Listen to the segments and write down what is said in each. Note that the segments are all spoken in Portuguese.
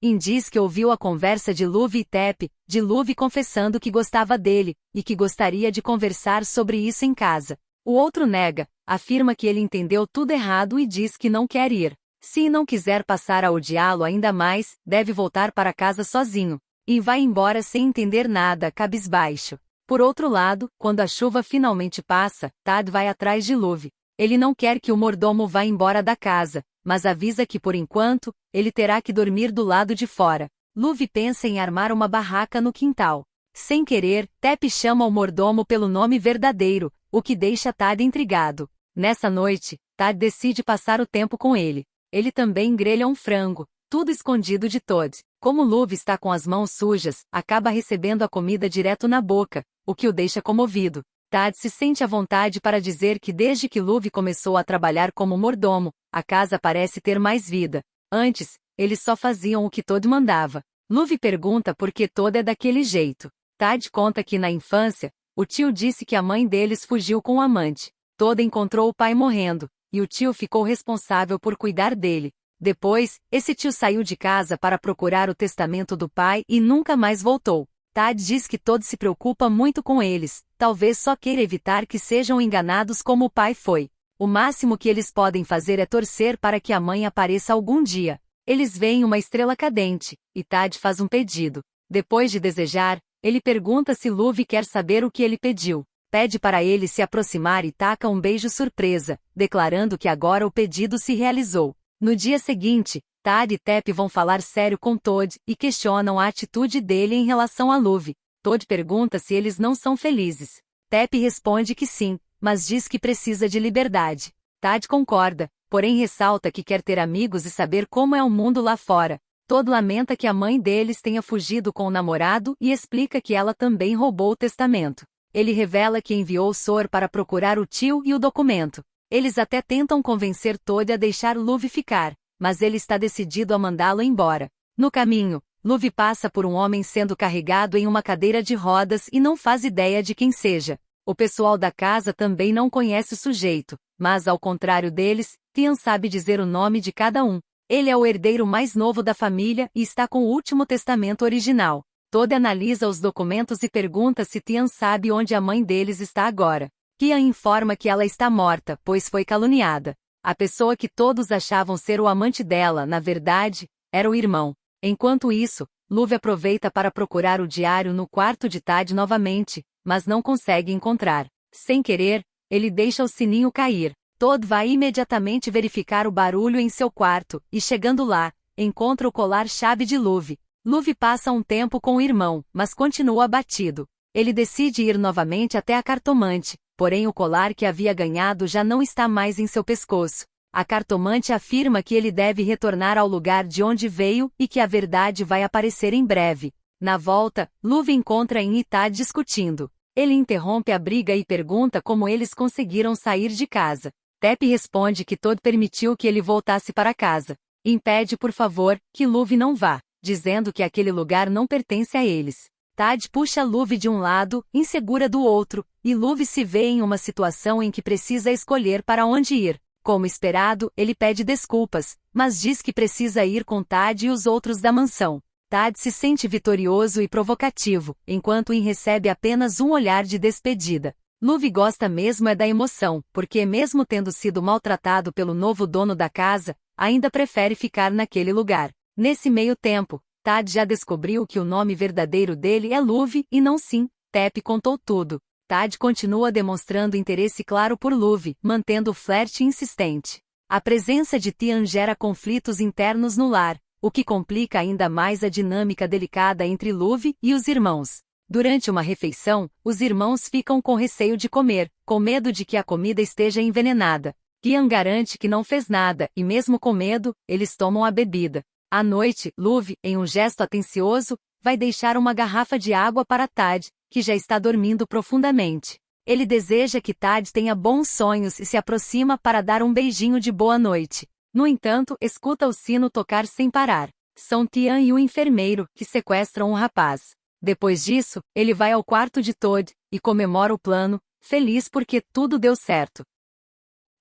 In diz que ouviu a conversa de Luve e Tep, de Luve confessando que gostava dele, e que gostaria de conversar sobre isso em casa. O outro nega, afirma que ele entendeu tudo errado e diz que não quer ir. Se não quiser passar a odiá-lo ainda mais, deve voltar para casa sozinho. E vai embora sem entender nada, cabisbaixo. Por outro lado, quando a chuva finalmente passa, Tad vai atrás de Luve. Ele não quer que o mordomo vá embora da casa, mas avisa que por enquanto, ele terá que dormir do lado de fora. Luve pensa em armar uma barraca no quintal. Sem querer, Tep chama o mordomo pelo nome verdadeiro, o que deixa Tad intrigado. Nessa noite, Tad decide passar o tempo com ele. Ele também grelha um frango, tudo escondido de Todd. Como Luve está com as mãos sujas, acaba recebendo a comida direto na boca, o que o deixa comovido. Tad se sente à vontade para dizer que desde que Luve começou a trabalhar como mordomo, a casa parece ter mais vida. Antes, eles só faziam o que Todd mandava. Luve pergunta por que Todd é daquele jeito. Tad conta que na infância, o tio disse que a mãe deles fugiu com o amante. Todd encontrou o pai morrendo, e o tio ficou responsável por cuidar dele. Depois, esse tio saiu de casa para procurar o testamento do pai e nunca mais voltou. Tad diz que Todd se preocupa muito com eles, talvez só queira evitar que sejam enganados como o pai foi. O máximo que eles podem fazer é torcer para que a mãe apareça algum dia. Eles veem uma estrela cadente, e Tad faz um pedido. Depois de desejar, ele pergunta se Luve quer saber o que ele pediu. Pede para ele se aproximar e taca um beijo surpresa, declarando que agora o pedido se realizou. No dia seguinte, Tad e Tep vão falar sério com Todd e questionam a atitude dele em relação a Luve. Todd pergunta se eles não são felizes. Tep responde que sim, mas diz que precisa de liberdade. Tad concorda, porém ressalta que quer ter amigos e saber como é o mundo lá fora. Todd lamenta que a mãe deles tenha fugido com o namorado e explica que ela também roubou o testamento. Ele revela que enviou Sor para procurar o tio e o documento. Eles até tentam convencer Todd a deixar Luve ficar, mas ele está decidido a mandá-lo embora. No caminho, Luve passa por um homem sendo carregado em uma cadeira de rodas e não faz ideia de quem seja. O pessoal da casa também não conhece o sujeito, mas ao contrário deles, Tian sabe dizer o nome de cada um. Ele é o herdeiro mais novo da família e está com o último testamento original. Todd analisa os documentos e pergunta se Tian sabe onde a mãe deles está agora. Tian informa que ela está morta, pois foi caluniada. A pessoa que todos achavam ser o amante dela, na verdade, era o irmão. Enquanto isso, Luve aproveita para procurar o diário no quarto de Tad novamente, mas não consegue encontrar. Sem querer, ele deixa o sininho cair. Todd vai imediatamente verificar o barulho em seu quarto, e chegando lá, encontra o colar-chave de Luve. Luve passa um tempo com o irmão, mas continua abatido. Ele decide ir novamente até a cartomante, porém o colar que havia ganhado já não está mais em seu pescoço. A cartomante afirma que ele deve retornar ao lugar de onde veio e que a verdade vai aparecer em breve. Na volta, Luve encontra In e Tad discutindo. Ele interrompe a briga e pergunta como eles conseguiram sair de casa. Tep responde que Todd permitiu que ele voltasse para casa. Impede, por favor, que Luve não vá, dizendo que aquele lugar não pertence a eles. Tad puxa Luve de um lado, insegura do outro, e Luve se vê em uma situação em que precisa escolher para onde ir. Como esperado, ele pede desculpas, mas diz que precisa ir com Tad e os outros da mansão. Tad se sente vitorioso e provocativo, enquanto In recebe apenas um olhar de despedida. Luve gosta mesmo é da emoção, porque mesmo tendo sido maltratado pelo novo dono da casa, ainda prefere ficar naquele lugar. Nesse meio tempo, Tad já descobriu que o nome verdadeiro dele é Luve e não Sin. Tep contou tudo. Tad continua demonstrando interesse claro por Luve, mantendo o flerte insistente. A presença de Tian gera conflitos internos no lar, o que complica ainda mais a dinâmica delicada entre Luve e os irmãos. Durante uma refeição, os irmãos ficam com receio de comer, com medo de que a comida esteja envenenada. Tian garante que não fez nada, e mesmo com medo, eles tomam a bebida. À noite, Luve, em um gesto atencioso, vai deixar uma garrafa de água para Tad, que já está dormindo profundamente. Ele deseja que Tad tenha bons sonhos e se aproxima para dar um beijinho de boa noite. No entanto, escuta o sino tocar sem parar. São Tian e o enfermeiro, que sequestram o rapaz. Depois disso, ele vai ao quarto de Todd, e comemora o plano, feliz porque tudo deu certo.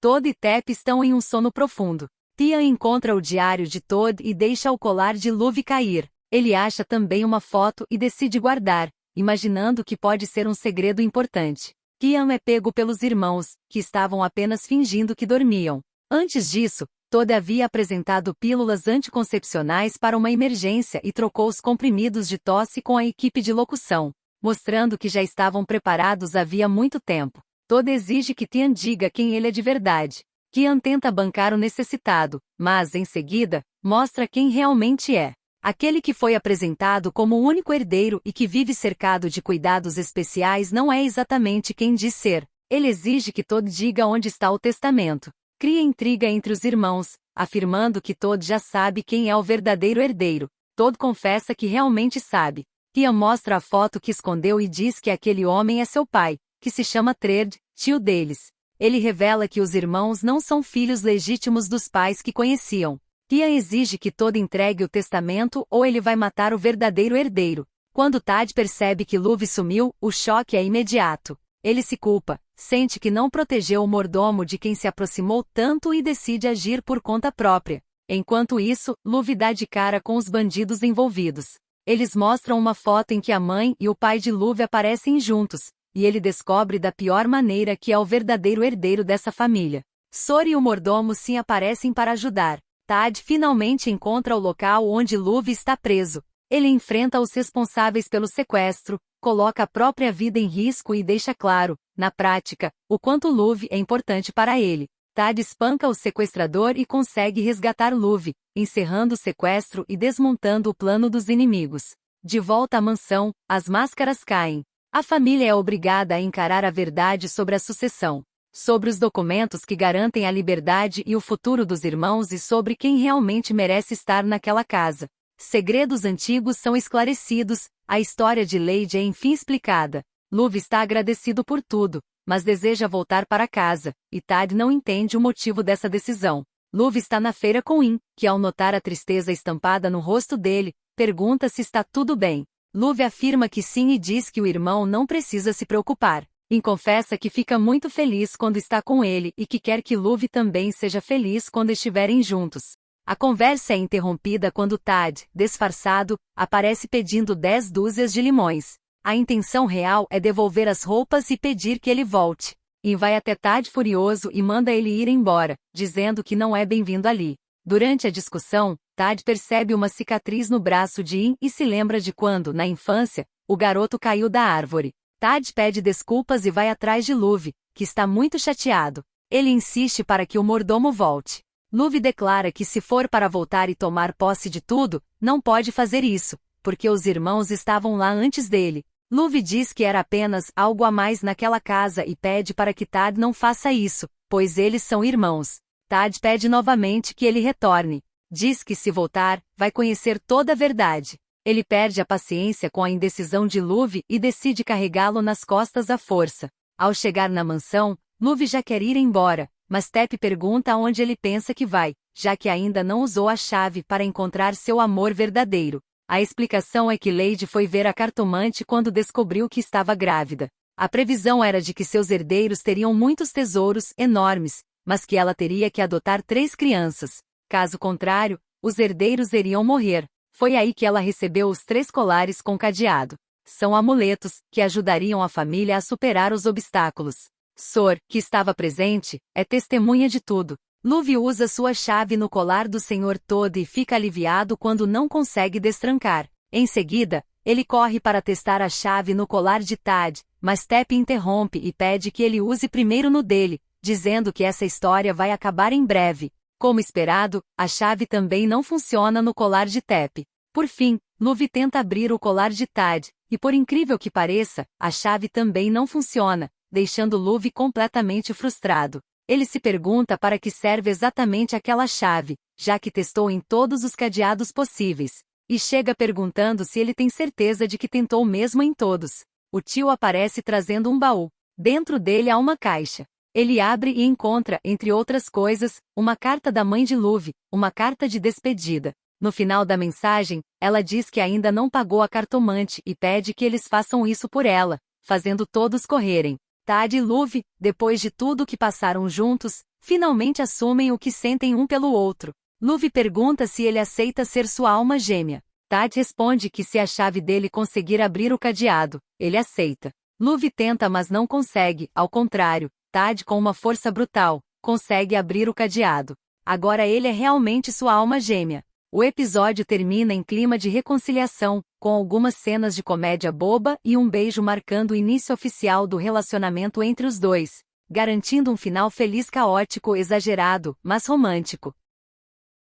Todd e Tep estão em um sono profundo. Tia encontra o diário de Todd e deixa o colar de Luve cair. Ele acha também uma foto e decide guardar, imaginando que pode ser um segredo importante. Kian é pego pelos irmãos, que estavam apenas fingindo que dormiam. Antes disso, Todd havia apresentado pílulas anticoncepcionais para uma emergência e trocou os comprimidos de tosse com a equipe de locução, mostrando que já estavam preparados havia muito tempo. Todd exige que Tian diga quem ele é de verdade. Kian tenta bancar o necessitado, mas, em seguida, mostra quem realmente é. Aquele que foi apresentado como o único herdeiro e que vive cercado de cuidados especiais não é exatamente quem diz ser. Ele exige que Todd diga onde está o testamento. Cria intriga entre os irmãos, afirmando que Todd já sabe quem é o verdadeiro herdeiro. Todd confessa que realmente sabe. Tia mostra a foto que escondeu e diz que aquele homem é seu pai, que se chama Tred, tio deles. Ele revela que os irmãos não são filhos legítimos dos pais que conheciam. Tia exige que Todd entregue o testamento ou ele vai matar o verdadeiro herdeiro. Quando Tad percebe que Luve sumiu, o choque é imediato. Ele se culpa, sente que não protegeu o mordomo de quem se aproximou tanto e decide agir por conta própria. Enquanto isso, Luve dá de cara com os bandidos envolvidos. Eles mostram uma foto em que a mãe e o pai de Luve aparecem juntos, e ele descobre da pior maneira que é o verdadeiro herdeiro dessa família. Sori e o mordomo sim aparecem para ajudar. Tad finalmente encontra o local onde Luve está preso. Ele enfrenta os responsáveis pelo sequestro, coloca a própria vida em risco e deixa claro, na prática, o quanto Luve é importante para ele. Tad espanca o sequestrador e consegue resgatar Luve, encerrando o sequestro e desmontando o plano dos inimigos. De volta à mansão, as máscaras caem. A família é obrigada a encarar a verdade sobre a sucessão, sobre os documentos que garantem a liberdade e o futuro dos irmãos e sobre quem realmente merece estar naquela casa. Segredos antigos são esclarecidos, a história de Lady é enfim explicada. Luve está agradecido por tudo, mas deseja voltar para casa, e Tad não entende o motivo dessa decisão. Luve está na feira com In, que ao notar a tristeza estampada no rosto dele, pergunta se está tudo bem. Luve afirma que sim e diz que o irmão não precisa se preocupar. In confessa que fica muito feliz quando está com ele e que quer que Luve também seja feliz quando estiverem juntos. A conversa é interrompida quando Tad, disfarçado, aparece pedindo 10 dúzias de limões. A intenção real é devolver as roupas e pedir que ele volte. In vai até Tad furioso e manda ele ir embora, dizendo que não é bem-vindo ali. Durante a discussão, Tad percebe uma cicatriz no braço de In e se lembra de quando, na infância, o garoto caiu da árvore. Tad pede desculpas e vai atrás de Luve, que está muito chateado. Ele insiste para que o mordomo volte. Luve declara que se for para voltar e tomar posse de tudo, não pode fazer isso, porque os irmãos estavam lá antes dele. Luve diz que era apenas algo a mais naquela casa e pede para que Tad não faça isso, pois eles são irmãos. Tad pede novamente que ele retorne. Diz que se voltar, vai conhecer toda a verdade. Ele perde a paciência com a indecisão de Luve e decide carregá-lo nas costas à força. Ao chegar na mansão, Luve já quer ir embora, mas Tep pergunta aonde ele pensa que vai, já que ainda não usou a chave para encontrar seu amor verdadeiro. A explicação é que Lady foi ver a cartomante quando descobriu que estava grávida. A previsão era de que seus herdeiros teriam muitos tesouros enormes, mas que ela teria que adotar 3 crianças. Caso contrário, os herdeiros iriam morrer. Foi aí que ela recebeu os 3 colares com cadeado. São amuletos, que ajudariam a família a superar os obstáculos. Sor, que estava presente, é testemunha de tudo. Luve usa sua chave no colar do Sr. Todd e fica aliviado quando não consegue destrancar. Em seguida, ele corre para testar a chave no colar de Tad, mas Tep interrompe e pede que ele use primeiro no dele, dizendo que essa história vai acabar em breve. Como esperado, a chave também não funciona no colar de Tep. Por fim, Luve tenta abrir o colar de Tad, e por incrível que pareça, a chave também não funciona, deixando Luve completamente frustrado. Ele se pergunta para que serve exatamente aquela chave, já que testou em todos os cadeados possíveis, e chega perguntando se ele tem certeza de que tentou mesmo em todos. O tio aparece trazendo um baú. Dentro dele há uma caixa. Ele abre e encontra, entre outras coisas, uma carta da mãe de Luve, uma carta de despedida. No final da mensagem, ela diz que ainda não pagou a cartomante e pede que eles façam isso por ela, fazendo todos correrem. Tad e Luve, depois de tudo que passaram juntos, Finalmente assumem o que sentem um pelo outro. Luffy pergunta se ele aceita ser sua alma gêmea. Tad responde que se a chave dele conseguir abrir o cadeado, ele aceita. Luffy tenta, mas não consegue, ao contrário, Tad, com uma força brutal, consegue abrir o cadeado. Agora ele é realmente sua alma gêmea. O episódio termina em clima de reconciliação, com algumas cenas de comédia boba e um beijo marcando o início oficial do relacionamento entre os dois, garantindo um final feliz, caótico, exagerado, mas romântico.